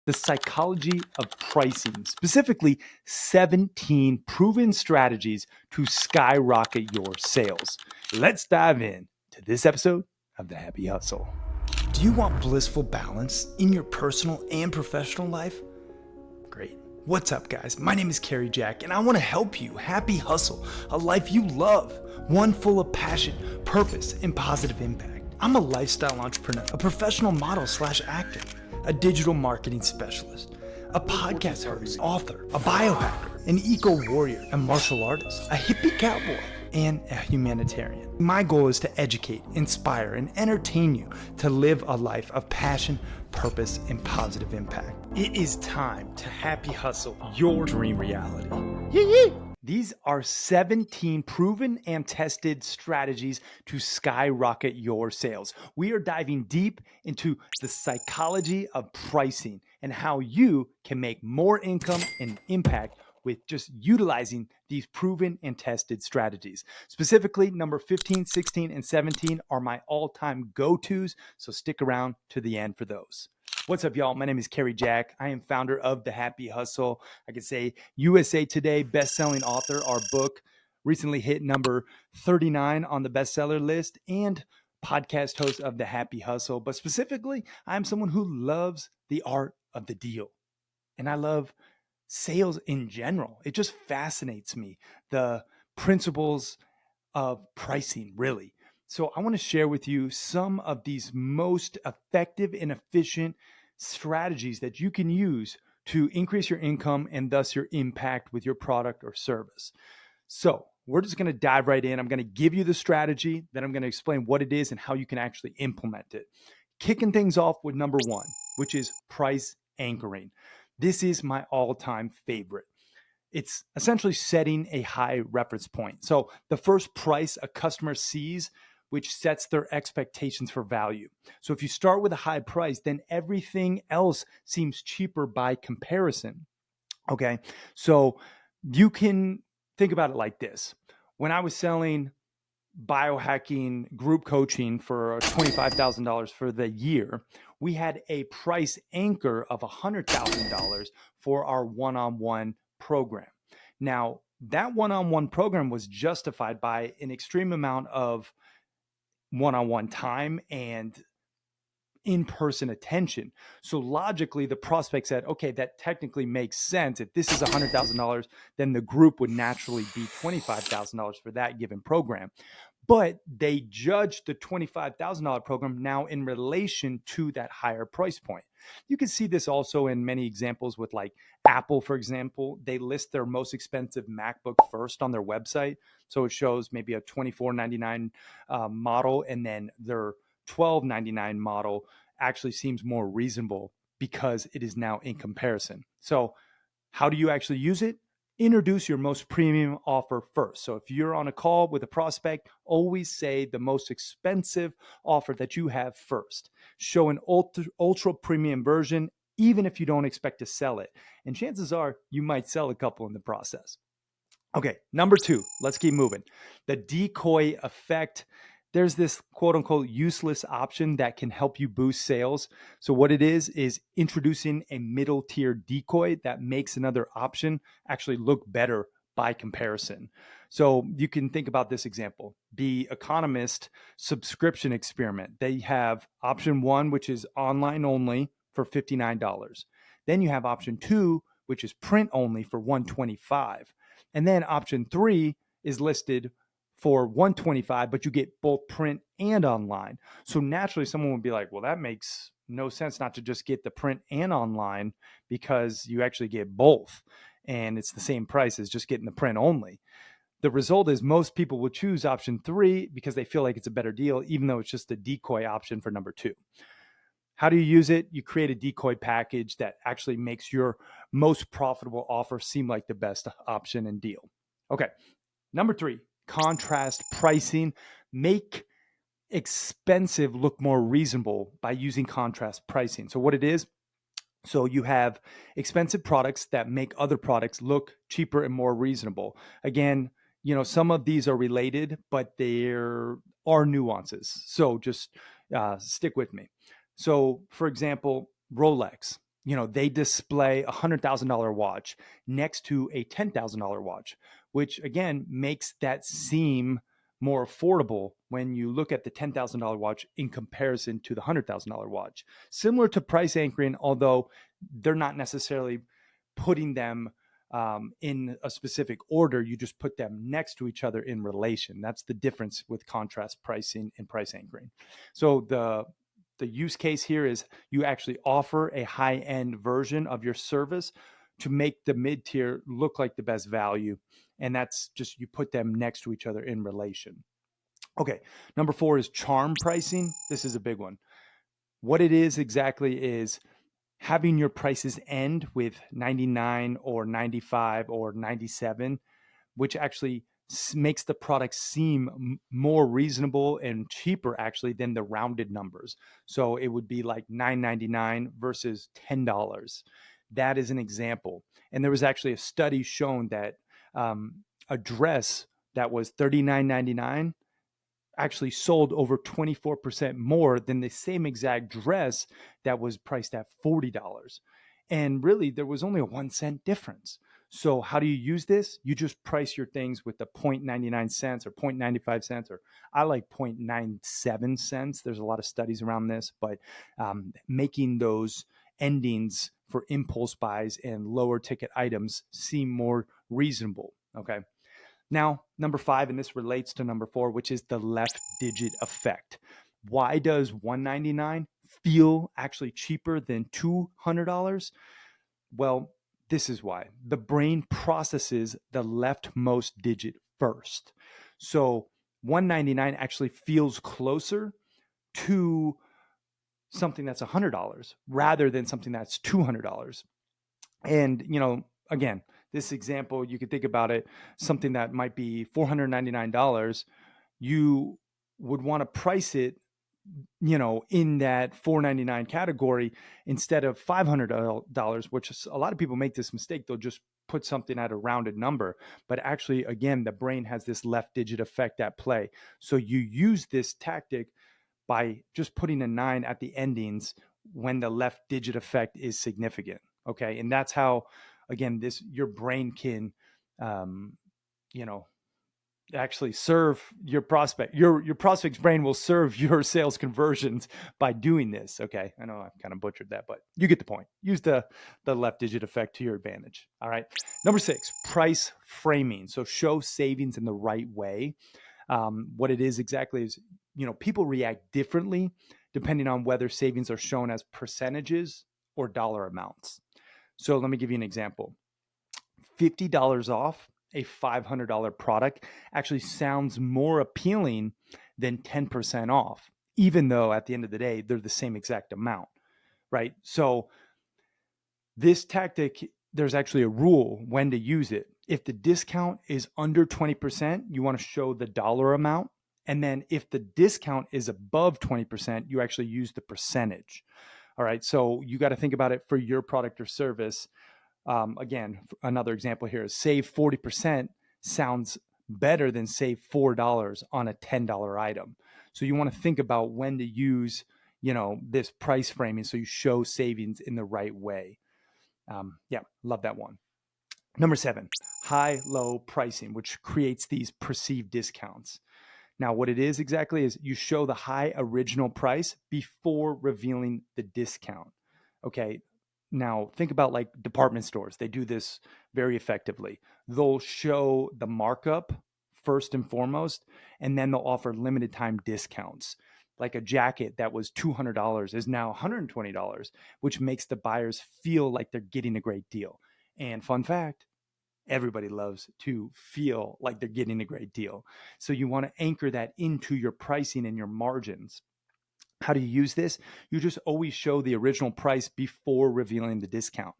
the psychology of pricing, specifically 17 proven strategies to skyrocket your sales. Let's dive in to this episode of The Happy Hustle. Do you want blissful balance in your personal and professional life? Great. What's up, guys? My name is Cary Jack, and I want to help you happy hustle a life you love, one full of passion, purpose, and positive impact. I'm a lifestyle entrepreneur, a professional model / actor, a digital marketing specialist, a podcast host, author, a biohacker, an eco-warrior, a martial artist, a hippie cowboy, and a humanitarian. My goal is to educate, inspire, and entertain you to live a life of passion, purpose, and positive impact. It is time to happy hustle your dream reality. Yee-yee! These are 17 proven and tested strategies to skyrocket your sales. We are diving deep into the psychology of pricing and how you can make more income and impact with just utilizing these proven and tested strategies. Specifically, number 15, 16, and 17 are my all-time go-tos, so stick around to the end for those. What's up, y'all? My name is Cary Jack. I am founder of The Happy Hustle. I could say USA Today best-selling author. Our book recently hit number 39 on the bestseller list, and podcast host of The Happy Hustle. But specifically, I'm someone who loves the art of the deal, and I love sales in general. It just fascinates me, the principles of pricing, really. So I want to share with you some of these most effective and efficient strategies that you can use to increase your income and thus your impact with your product or service. So we're just going to dive right in. I'm going to give you the strategy, then I'm going to explain what it is and how you can actually implement it. Kicking things off with number one, which is price anchoring. This is my all-time favorite. It's essentially setting a high reference point. So the first price a customer sees, which sets their expectations for value. So if you start with a high price, then everything else seems cheaper by comparison. Okay, so you can think about it like this. When I was selling biohacking group coaching for $25,000 for the year, we had a price anchor of $100,000 for our one-on-one program. Now, that one-on-one program was justified by an extreme amount of one-on-one time and in-person attention. So logically, the prospect said, okay, that technically makes sense. If this is $100,000, then the group would naturally be $25,000 for that given program. But they judged the $25,000 program now in relation to that higher price point. You can see this also in many examples with like Apple, for example. They list their most expensive MacBook first on their website. So it shows maybe a $24.99 model, and then their $12.99 model actually seems more reasonable because it is now in comparison. So how do you actually use it? Introduce your most premium offer first. So if you're on a call with a prospect, always say the most expensive offer that you have first. Show an ultra premium version, even if you don't expect to sell it. And chances are you might sell a couple in the process. Okay, number two, let's keep moving. The decoy effect. There's this quote unquote useless option that can help you boost sales. So what it is introducing a middle tier decoy that makes another option actually look better by comparison. So you can think about this example, the Economist subscription experiment. They have option one, which is online only for $59. Then you have option two, which is print only for $125. And then option three is listed for $125, but you get both print and online. So naturally, someone would be like, well, that makes no sense not to just get the print and online because you actually get both. And it's the same price as just getting the print only. The result is most people will choose option three because they feel like it's a better deal, even though it's just a decoy option for number two. How do you use it? You create a decoy package that actually makes your most profitable offer seem like the best option and deal. Okay, number three. Contrast pricing. Make expensive look more reasonable by using contrast pricing. So what it is, so you have expensive products that make other products look cheaper and more reasonable. Again, some of these are related, but there are nuances. So just stick with me. So for example, Rolex. they display a $100,000 watch next to a $10,000 watch, which again makes that seem more affordable when you look at the $10,000 watch in comparison to the $100,000 watch. Similar to price anchoring, although they're not necessarily putting them in a specific order, you just put them next to each other in relation. That's the difference with contrast pricing and price anchoring. So the use case here is you actually offer a high-end version of your service to make the mid-tier look like the best value. And that's just, you put them next to each other in relation. Okay, number 4 is charm pricing. This is a big one. What it is exactly is having your prices end with 99 or 95 or 97, which actually makes the product seem more reasonable and cheaper actually than the rounded numbers. So it would be like $9.99 versus $10. That is an example. And there was actually a study showing that a dress that was $39.99 actually sold over 24% more than the same exact dress that was priced at $40. And really, there was only a 1 cent difference. So how do you use this? You just price your things with the 0.99 cents or 0.95 cents, or I like 0.97 cents. There's a lot of studies around this, but making those endings for impulse buys and lower ticket items seem more reasonable. Okay. Now, number 5, and this relates to number 4, which is the left digit effect. Why does $199 feel actually cheaper than $200? Well, this is why. The brain processes the leftmost digit first. So $199 actually feels closer to something that's $100 rather than something that's $200. And, again, this example, you could think about it, something that might be $499, you would want to price it, in that $499 category instead of $500, which a lot of people make this mistake. They'll just put something at a rounded number. But actually, again, the brain has this left digit effect at play. So you use this tactic by just putting a 9 at the endings when the left digit effect is significant. Okay. And that's how, again, your brain can, actually serve your prospect. Your prospect's brain will serve your sales conversions by doing this. Okay. I know I kind of butchered that, but you get the point. Use the left digit effect to your advantage. All right. Number 6, price framing. So show savings in the right way. What it is exactly is, people react differently depending on whether savings are shown as percentages or dollar amounts. So let me give you an example. $50 off a $500 product actually sounds more appealing than 10% off, even though at the end of the day, they're the same exact amount, right? So this tactic, there's actually a rule when to use it. If the discount is under 20%, you want to show the dollar amount. And then if the discount is above 20%, you actually use the percentage. All right. So you got to think about it for your product or service. Again, another example here is save 40% sounds better than save $4 on a $10 item. So you want to think about when to use, this price framing so you show savings in the right way. Love that one. Number 7, high-low pricing, which creates these perceived discounts. Now, what it is exactly is you show the high original price before revealing the discount. Okay. Now, think about like department stores. They do this very effectively. They'll show the markup first and foremost, and then they'll offer limited time discounts. Like a jacket that was $200 is now $120, which makes the buyers feel like they're getting a great deal. And fun fact, everybody loves to feel like they're getting a great deal. So you want to anchor that into your pricing and your margins. How do you use this? You just always show the original price before revealing the discount.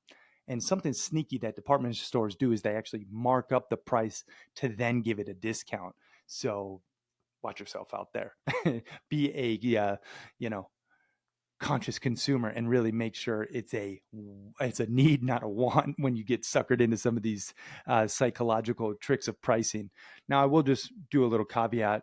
And something sneaky that department stores do is they actually mark up the price to then give it a discount. So watch yourself out there. Be a conscious consumer and really make sure it's a need, not a want, when you get suckered into some of these psychological tricks of pricing. Now, I will just do a little caveat.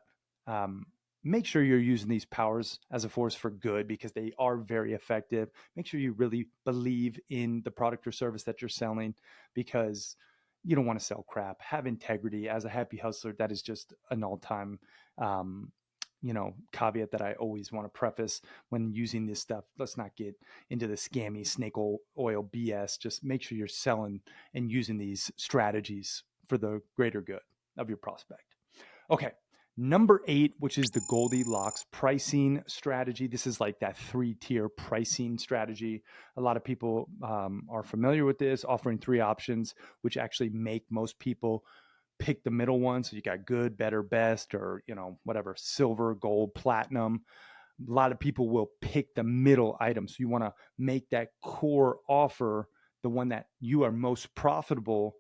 make sure you're using these powers as a force for good because they are very effective. Make sure you really believe in the product or service that you're selling because you don't want to sell crap. Have integrity. As a happy hustler, that is just an all-time caveat that I always want to preface when using this stuff. Let's not get into the scammy snake oil BS. Just make sure you're selling and using these strategies for the greater good of your prospect. Okay. Number 8, which is the Goldilocks pricing strategy. This is like that 3-tier pricing strategy. A lot of people are familiar with this, offering 3 options, which actually make most people pick the middle one. So you got good, better, best, or, whatever, silver, gold, platinum. A lot of people will pick the middle item. So you want to make that core offer the one that you are most profitable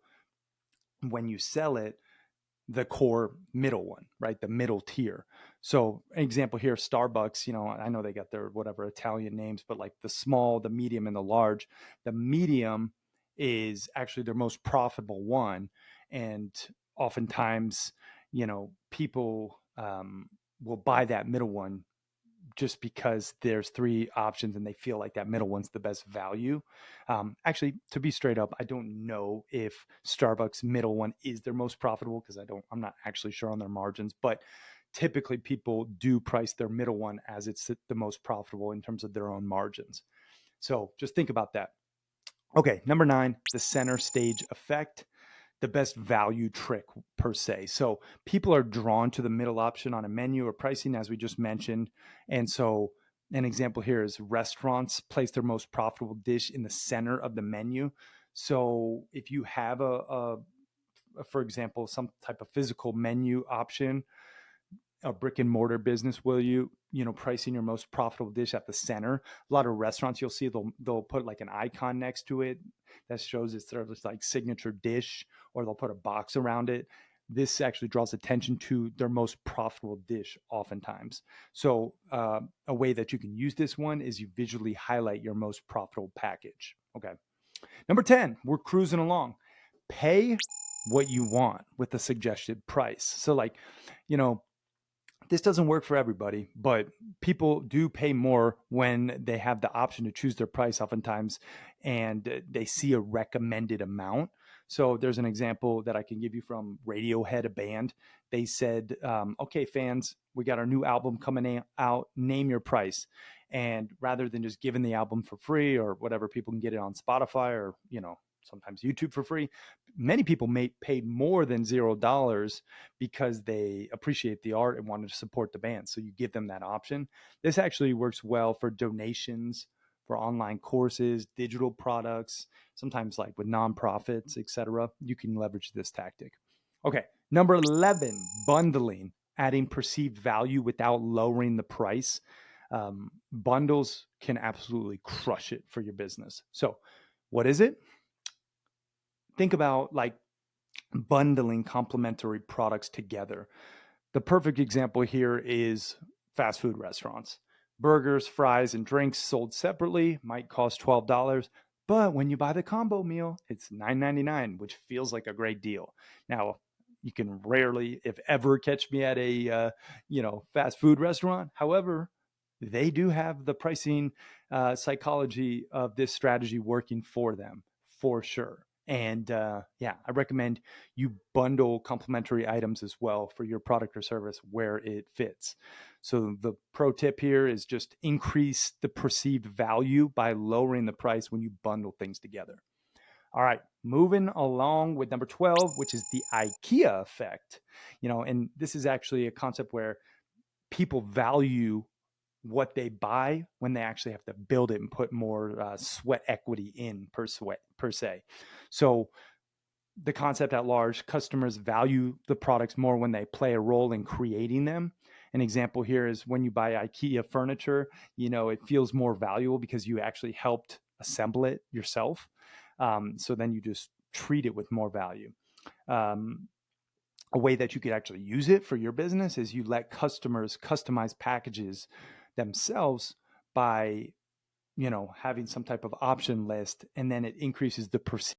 when you sell it, the core middle one, right? The middle tier. So an example here, Starbucks, I know they got their whatever Italian names, but like the small, the medium, and the large. The medium is actually their most profitable one. And oftentimes, people will buy that middle one just because there's 3 options and they feel like that middle one's the best value. Actually, to be straight up, I don't know if Starbucks middle one is their most profitable because I'm not actually sure on their margins, but typically people do price their middle one as it's the most profitable in terms of their own margins. So just think about that. Okay, number 9, the center stage effect. The best value trick per se. So people are drawn to the middle option on a menu or pricing, as we just mentioned. And so an example here is restaurants place their most profitable dish in the center of the menu. So if you have for example, some type of physical menu option, a brick and mortar business, will pricing your most profitable dish at the center. A lot of restaurants you'll see they'll put like an icon next to it that shows it's their like signature dish, or they'll put a box around it. This actually draws attention to their most profitable dish oftentimes. So a way that you can use this one is you visually highlight your most profitable package. Okay. Number 10, we're cruising along. Pay what you want with the suggested price. So like, this doesn't work for everybody, but people do pay more when they have the option to choose their price oftentimes, and they see a recommended amount. So there's an example that I can give you from Radiohead, a band. They said, okay, fans, we got our new album coming out, name your price. And rather than just giving the album for free or whatever, people can get it on Spotify or, sometimes YouTube for free. Many people paid more than $0 because they appreciate the art and wanted to support the band. So you give them that option. This actually works well for donations, for online courses, digital products, sometimes like with nonprofits, etc. You can leverage this tactic. Okay, number 11, bundling, adding perceived value without lowering the price. Bundles can absolutely crush it for your business. So what is it? Think about like bundling complementary products together. The perfect example here is fast food restaurants. Burgers, fries, and drinks sold separately might cost $12, but when you buy the combo meal, it's $9.99, which feels like a great deal. Now, you can rarely, if ever, catch me at a fast food restaurant. However, they do have the pricing psychology of this strategy working for them for sure. And I recommend you bundle complementary items as well for your product or service where it fits. So the pro tip here is just increase the perceived value by lowering the price when you bundle things together. All right, moving along with number 12, which is the IKEA effect. And this is actually a concept where people value what they buy when they actually have to build it and put more sweat equity in per se. So the concept at large, customers value the products more when they play a role in creating them. An example here is when you buy IKEA furniture, it feels more valuable because you actually helped assemble it yourself. So then you just treat it with more value. A way that you could actually use it for your business is you let customers customize packages themselves by, having some type of option list, and then it increases the percentage.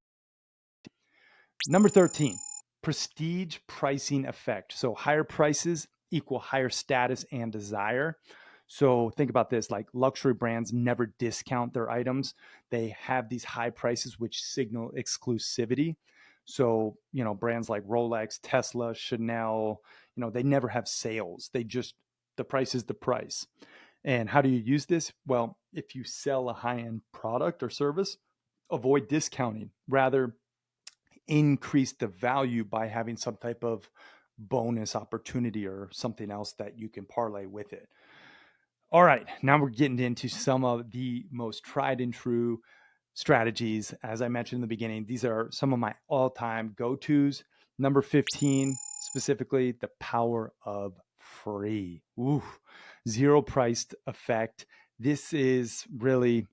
Number 13, prestige pricing effect. So higher prices equal higher status and desire. So think about this, like luxury brands never discount their items. They have these high prices which signal exclusivity. So, brands like Rolex, Tesla, Chanel, they never have sales. The price is the price. And how do you use this? Well, if you sell a high-end product or service, avoid discounting. Rather, increase the value by having some type of bonus opportunity or something else that you can parlay with it. All right, now we're getting into some of the most tried and true strategies. As I mentioned in the beginning, these are some of my all-time go-tos. Number 15, specifically, the power of free. Ooh, zero priced effect. This is really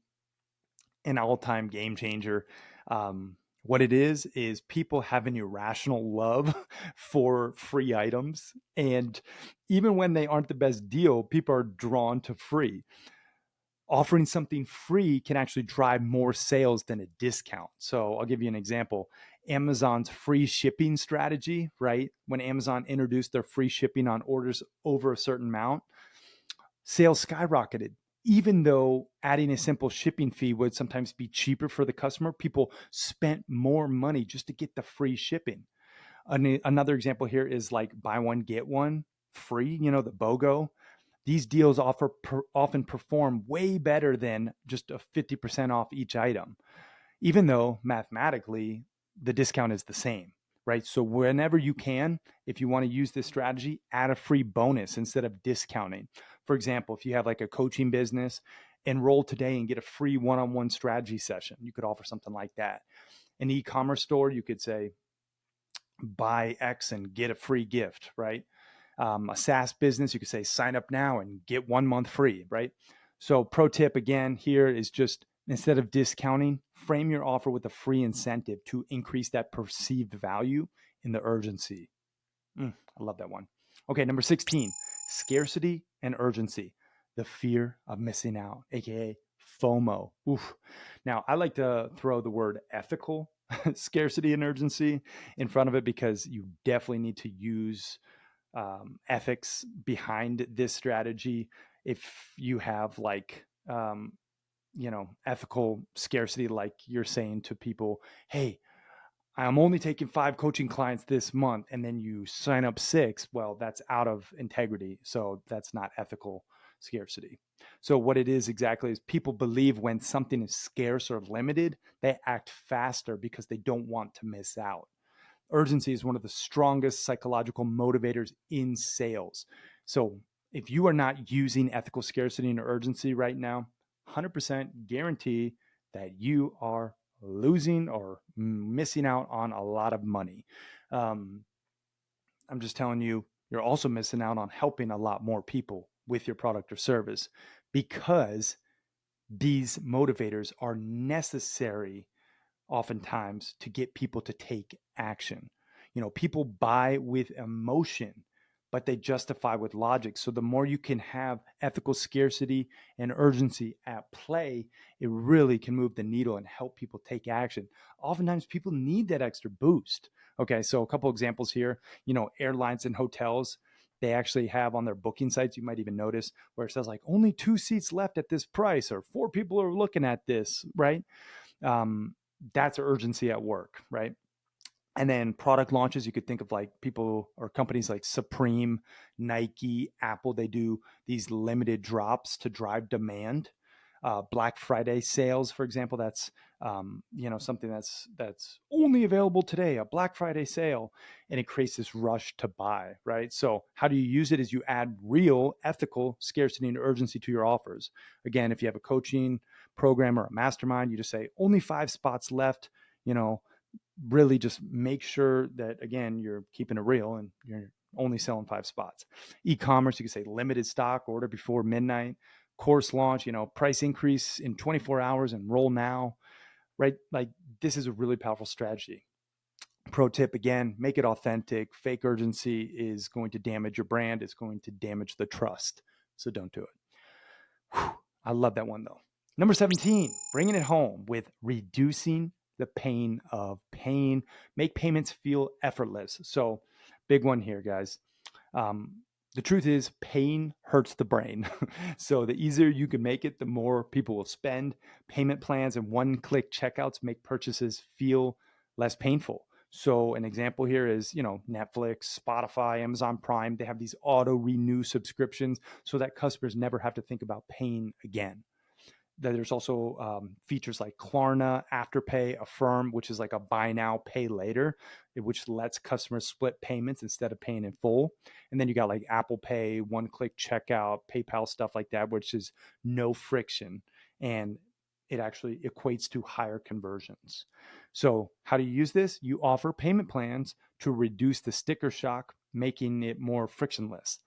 an all-time game changer. What it is people have an irrational love for free items. And even when they aren't the best deal, people are drawn to free. Offering something free can actually drive more sales than a discount. So I'll give you an example. Amazon's free shipping strategy, right? When Amazon introduced their free shipping on orders over a certain amount, sales skyrocketed. Even though adding a simple shipping fee would sometimes be cheaper for the customer, people spent more money just to get the free shipping. Another example here is like buy one, get one free, the BOGO. These deals often perform way better than just a 50% off each item, even though mathematically the discount is the same, right? So whenever you can, if you want to use this strategy, add a free bonus instead of discounting. For example, if you have like a coaching business, enroll today and get a free one-on-one strategy session. You could offer something like that. An e-commerce store, you could say, buy X and get a free gift, right? A SaaS business, you could say sign up now and get 1 month free, right? So pro tip again here is just instead of discounting, frame your offer with a free incentive to increase that perceived value in the urgency. I love that one. Okay, number 16, scarcity and urgency, the fear of missing out, aka FOMO. Oof. Now, I like to throw the word ethical scarcity and urgency in front of it because you definitely need to use ethics behind this strategy. If you have ethical scarcity, like you're saying to people, hey, I'm only taking 5 coaching clients this month, and then you sign up 6, well, that's out of integrity. So that's not ethical scarcity. So what it is exactly is people believe when something is scarce or limited, they act faster because they don't want to miss out. Urgency is one of the strongest psychological motivators in sales. So if you are not using ethical scarcity and urgency right now, 100% guarantee that you are losing or missing out on a lot of money. I'm just telling you, you're also missing out on helping a lot more people with your product or service because these motivators are necessary oftentimes to get people to take action. People buy with emotion, but they justify with logic. So the more you can have ethical scarcity and urgency at play, it really can move the needle and help people take action. Oftentimes people need that extra boost. Okay, so a couple examples here. Airlines and hotels, they actually have on their booking sites, you might even notice where it says like only 2 seats left at this price or 4 people are looking at this, right? That's urgency at work, right? And then product launches, you could think of like people or companies like Supreme, Nike, Apple. They do these limited drops to drive demand. Black Friday sales, for example, that's something that's only available today, a Black Friday sale, and it creates this rush to buy, right? So how do you use it? Is you add real ethical scarcity and urgency to your offers. Again, if you have a coaching program or a mastermind, you just say only 5 spots left. Really just make sure that again you're keeping it real and you're only selling 5 spots. E-commerce, you can say limited stock, order before midnight. Course launch, price increase in 24 hours, enroll now, right? Like this is a really powerful strategy. Pro tip again, make it authentic. Fake urgency is going to damage your brand. It's going to damage the trust. So don't do it. Whew. I love that one though. Number 17, bringing it home with reducing the pain of paying. Make payments feel effortless. So big one here, guys. the truth is pain hurts the brain. So the easier you can make it, the more people will spend. Payment plans and one-click checkouts make purchases feel less painful. So an example here is, Netflix, Spotify, Amazon Prime, they have these auto renew subscriptions so that customers never have to think about paying again. There's also features like Klarna, Afterpay, Affirm, which is like a buy now, pay later, which lets customers split payments instead of paying in full. And then you got like Apple Pay, one-click checkout, PayPal, stuff like that, which is no friction. And it actually equates to higher conversions. So how do you use this? You offer payment plans to reduce the sticker shock, making it more frictionless.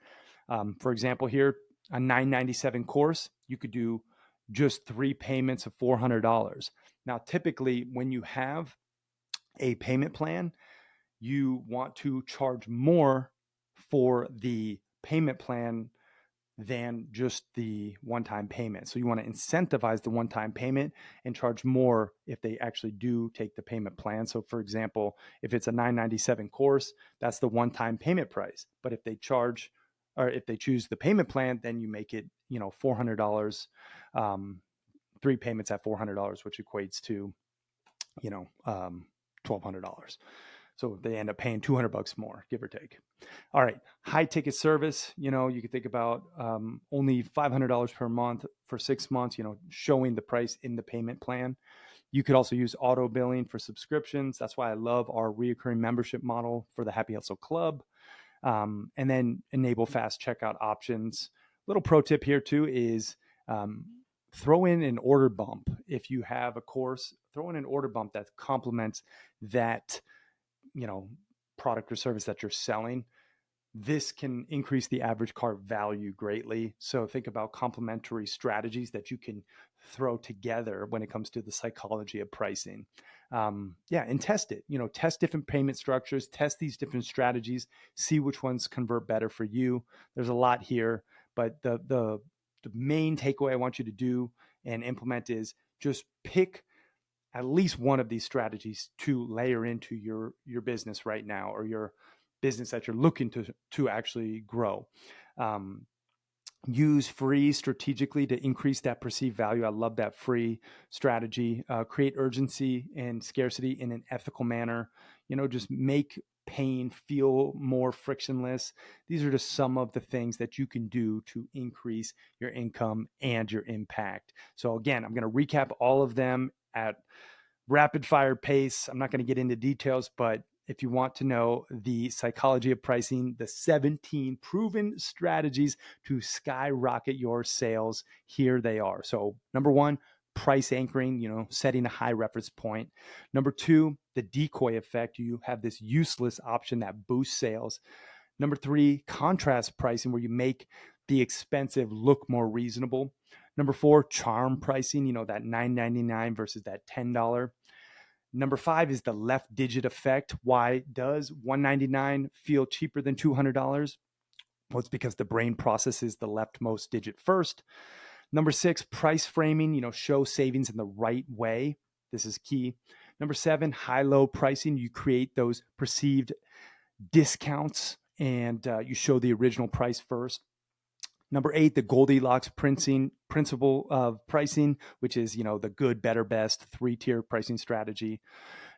For example, here, a $997 course, you could do just 3 payments of $400. Now, typically, when you have a payment plan, you want to charge more for the payment plan than just the one-time payment. So you want to incentivize the one-time payment and charge more if they actually do take the payment plan. So for example, if it's a $997 course, that's the one-time payment price. But if they charge, or if they choose the payment plan, then you make it, $400, 3 payments at $400, which equates to, $1,200. So they end up paying $200 more, give or take. All right, high ticket service. You could think about only $500 per month for 6 months. Showing the price in the payment plan. You could also use auto billing for subscriptions. That's why I love our reoccurring membership model for the Happy Hustle Club. And then enable fast checkout options. Little pro tip here too is throw in an order bump. If you have a course, throw in an order bump that complements that product or service that you're selling. This can increase the average cart value greatly. So think about complementary strategies that you can throw together when it comes to the psychology of pricing. And test it. Test different payment structures, test these different strategies, see which ones convert better for you. There's a lot here, but the main takeaway I want you to do and implement is just pick at least one of these strategies to layer into your business right now, or your business that you're looking to actually grow. Use free strategically to increase that perceived value. I love that free strategy. Create urgency and scarcity in an ethical manner. Just make pain feel more frictionless. These are just some of the things that you can do to increase your income and your impact. So again, I'm going to recap all of them at rapid fire pace. I'm not going to get into details, but if you want to know the psychology of pricing, the 17 proven strategies to skyrocket your sales, here they are. So number 1, price anchoring, setting a high reference point. Number 2, the decoy effect. You have this useless option that boosts sales. Number 3, contrast pricing, where you make the expensive look more reasonable. Number 4, charm pricing, that $9.99 versus that $10. Number 5 is the left digit effect. Why does $199 feel cheaper than $200? Well, it's because the brain processes the leftmost digit first. Number 6, price framing, show savings in the right way. This is key. Number 7, high-low pricing. You create those perceived discounts and you show the original price first. Number 8, the Goldilocks principle of pricing, which is, the good, better, best 3-tier pricing strategy.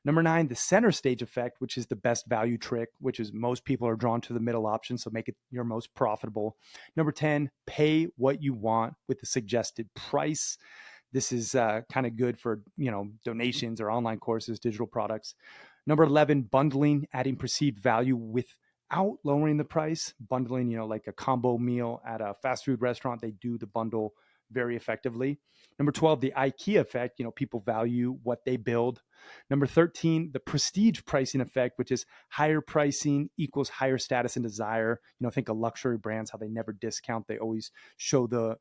Number 9, the center stage effect, which is the best value trick, which is most people are drawn to the middle option, so make it your most profitable. Number 10, pay what you want with the suggested price. This is kind of good for, donations or online courses, digital products. Number 11, bundling, adding perceived value without lowering the price. Bundling, like a combo meal at a fast food restaurant, they do the bundle very effectively. Number 12, the IKEA effect. People value what they build. Number 13, the prestige pricing effect, which is higher pricing equals higher status and desire. Think of luxury brands, how they never discount. They always show the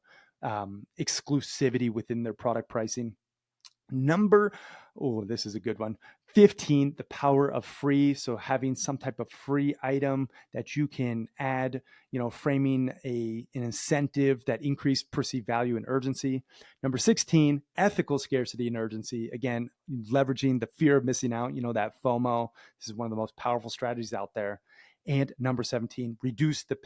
exclusivity within their product pricing. This is a good one. 15, the power of free. So having some type of free item that you can add, framing an incentive that increase perceived value and urgency. Number 16, ethical scarcity and urgency. Again, leveraging the fear of missing out, that FOMO. This is one of the most powerful strategies out there. And number 17, reduce the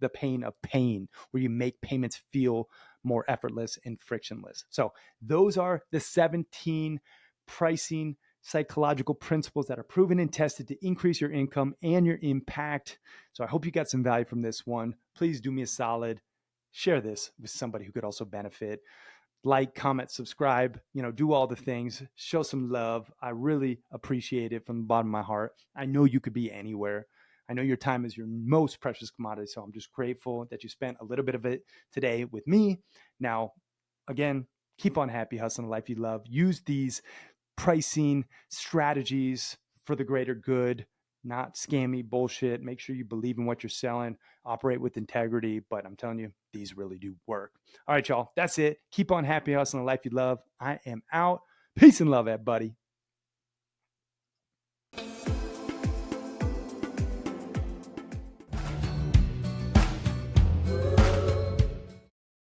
the pain of paying, where you make payments feel more effortless and frictionless. So those are the 17 pricing psychological principles that are proven and tested to increase your income and your impact. So I hope you got some value from this one. Please do me a solid. Share this with somebody who could also benefit. Like, comment, subscribe, do all the things, show some love. I really appreciate it from the bottom of my heart. I know you could be anywhere. I know your time is your most precious commodity. So I'm just grateful that you spent a little bit of it today with me. Now, again, keep on happy hustling the life you love. Use these pricing strategies for the greater good, not scammy bullshit. Make sure you believe in what you're selling, operate with integrity. But I'm telling you, these really do work. All right, y'all, that's it. Keep on happy hustling the life you love. I am out. Peace and love, everybody.